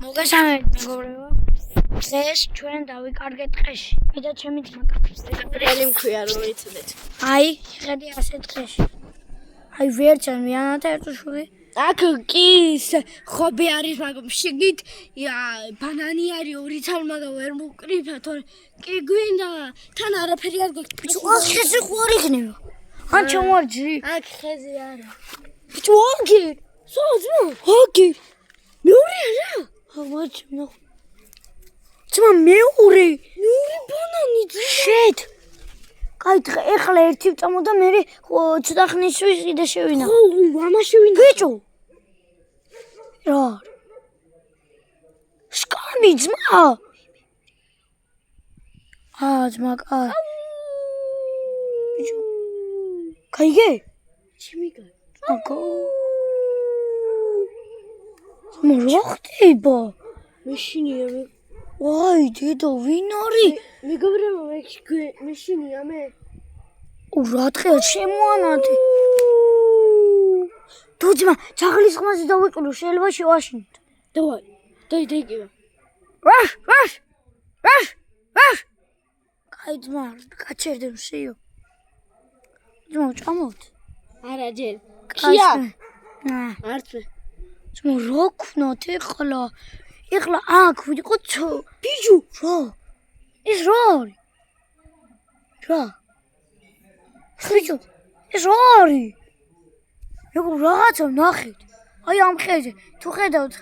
მოგესალმებით მეგობრებო. დღეს ჩვენ დავიკარგეთ ტყეში. მე და ჩემი ძმა ელი მქვია რომ იცოდეთ. აი, ხედი ასე ტყეში. აი, ვერცან მიანათა ერთო შვილი. აქ კი ხობი არის, მაგრამ შეგით ბანანი არის ორი თალ, მაგრამ ვერ მოკრიფა, თორე კი გვინდა თან არაფერი არ გვაქვს. ბიჭო, აქ ხეზე ხო არ იქნება? ან ჩამოარჯი? აქ ხეზე არა. ბიჭო, აგერ. სოძმო? აგერ. მეორე არა? აღმოჩ ნახ. ძმა მეორე ბანანი შედ. კაი, ეხლა ერთი ვწამო და მე ცოტა ხნისთვის კიდე შევინა. ხო, ამაში ვინ? ბიჭო. რა? სკამი ძმა. ძმა კაი. ბიჭო. კაიგე? ჩიმიკა. აკო. ძმა რა ხდება? მეშინია მე. ვაი, დედო, ვინ არის? მეგობრებო, მეშინია მე. რა დღეა შემოანათი. თუ ძმა, ჩაღლის ხმაზე დავიყიდო, შეიძლება შევაშინოთ. დავაი. დაიგება. ვაშ. კაი ძმა, გაჩერდე მსიო. ძმა, ჭამოთ. არა ჯერ. კია. არც მე. ძმა, რა ქვნათ ეხლა? ეხლა აქ ვიყოთ ბიჭო, რა? ეს რა არის? რა? ბიჭო, ეს რა არის? როგორ რაღაცა ნახეთ. აი ამ ხეზე, თუ ხედავთ.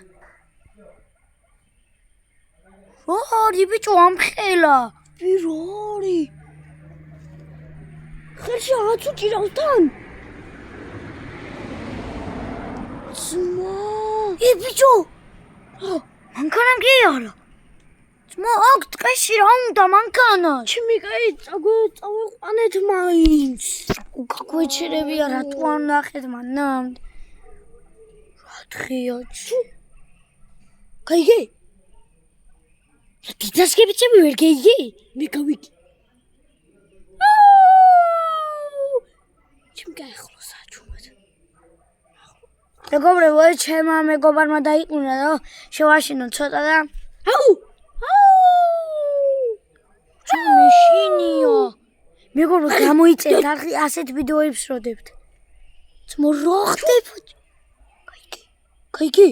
რა არის ბიჭო ამ ხელა? რა არის? ხელში რაღაც უჭირავს თან. ძმა. ბიჭო. მანქანა კი არა. ძმა, აქ ტყეში რა უნდა მანქანა? ჩიმიკაი წავიყვანეთ მაინც. გაგვეჩერებია რატო არ ნახეთ მანამდე? რა დღეა? გაიგე? დიდასკებიცები ვერ გეიგე? მე გავიგე. ჩიმიკაი ახლა საჩუმად. მეგობრებო, ჩემმა მეგობარმა დაიყუნა და შევაშინო ცოტა და აუ! მეშინია. მეგობრებო, გამოიწერეთ ასეთ ვიდეოებს როდებთ. ძმო, რა ხდება? გაიგე?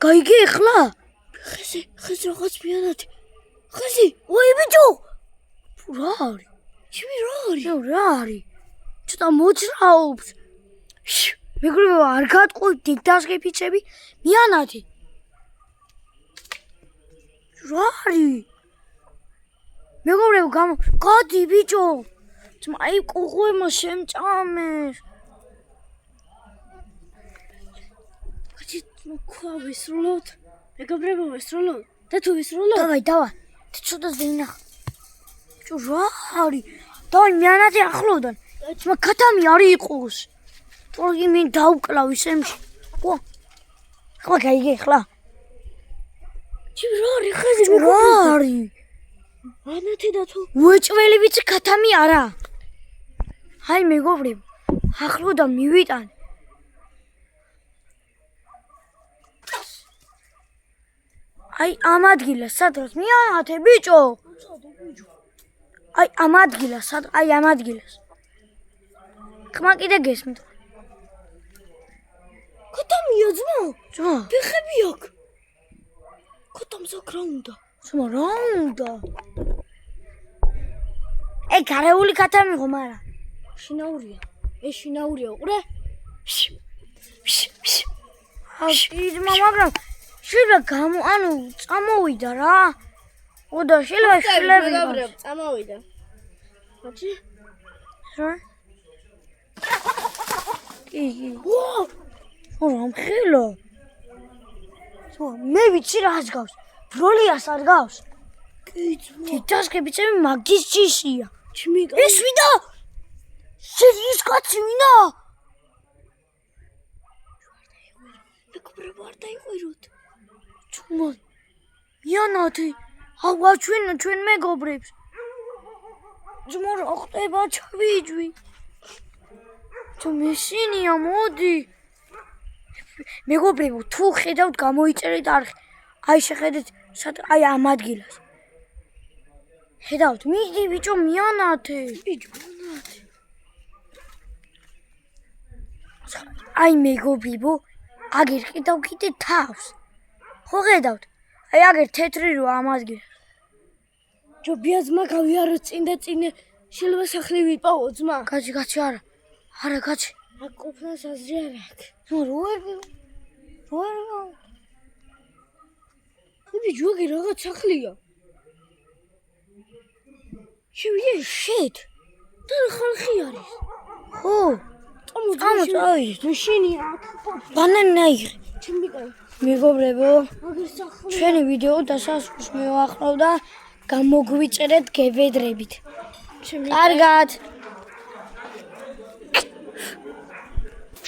გაიგე ახლა? ხეზე რაღაც მიანათი. ხეზი, ой, ბიჭო. რა არის? ჩემი რა არის? რა არის? ცოტა მოძრაობს. მეგობრებო, არ გატყუით დიდასკებიცები, მიანათი. რა არის? მეგობრებო, გადი ბიჭო. ძმა, აი კუღუემა შემჭამეს. ხა ვისრულოთ. მეგობრებო, ვისრულოთ. და თუ ვისრულოთ? დავაი. ცოტა ზეინახ. ბიჭო, რა არის? დავაი, მიანათი ახლოდან. ძმა, ქათამი არის იყოს. თორე მე დავკლავ ისემში. ხო? ხმა გაიგე ხლა? ჩემი რა არის ხეზე? რა არის? ანათი და თუ უეჭველი ვიცი ქათამი არა. აი მეგობრებო, ახლოდან მივიტანე. აი ამ ადგილას სადღაც მიანათე ბიჭო. აი ამ ადგილას, აი ამ ადგილას. ხმა კიდე გესმით. ქათამია ძმა. ძმა, ფეხები აქვს. ქათამს აქ რა უნდა? ძმა, რა უნდა? გარეული ქათამი ხომ არა? შინაურია. ეს შინაურია, უყურე? ძმა, მაგრამ შეიძლება წამოვიდა რა. ოდა შეიძლება შილები. წამოვიდა. მოჩი? რა? კი. რა მხელა? ძმა, მე ვიცი რას გავს. ბროლიას არ გავს. კი ძმა. დიდასკებიცები მაგის ჯიშია. ჩიმიკა. ეს ვიდა? ეს კაცი ვინა? მეგობრებო, არ დაიყვიროთ. ძმა, მიანათი. ავა ჩვენ მეგობრებს. ძმა, რა ხდება? ჩავიჯვი. თუ მეშინია, მოდი. მეგობრებო, თუ ხედავთ გამოიწერეთ არხი. აი შეხედეთ, აი ამ ადგილას. ხედავთ, მიდი ბიჭო, მიანათე. ბიჭო, მიანათე. აი მეგობრებო, აგერ ხედავ კიდე თავს. ხო ხედავთ? აი აგერ თეთრი რო ამ ადგილას. ჯობია ძმა გავიარო წინ და წინ შეიძლება სახლი ვიპოვო ძმა. გაჩი არა. არა გაჩი. აქ ყოფნას აზრი არ აქვს. როერ ბიჭო, ეგ რაღაც სახლია. შევიდე შეთ. და ხალხი არის. ხო. წამოწავიდეთ. მაშინია აქ ბანანი აიღე. ჩემი კაი. მეგობრებო, აგერ სახლი. ჩვენი ვიდეო დასასრულს მივახლავ და გამოგვიწერეთ გებედრებით. ჩემი კარგად.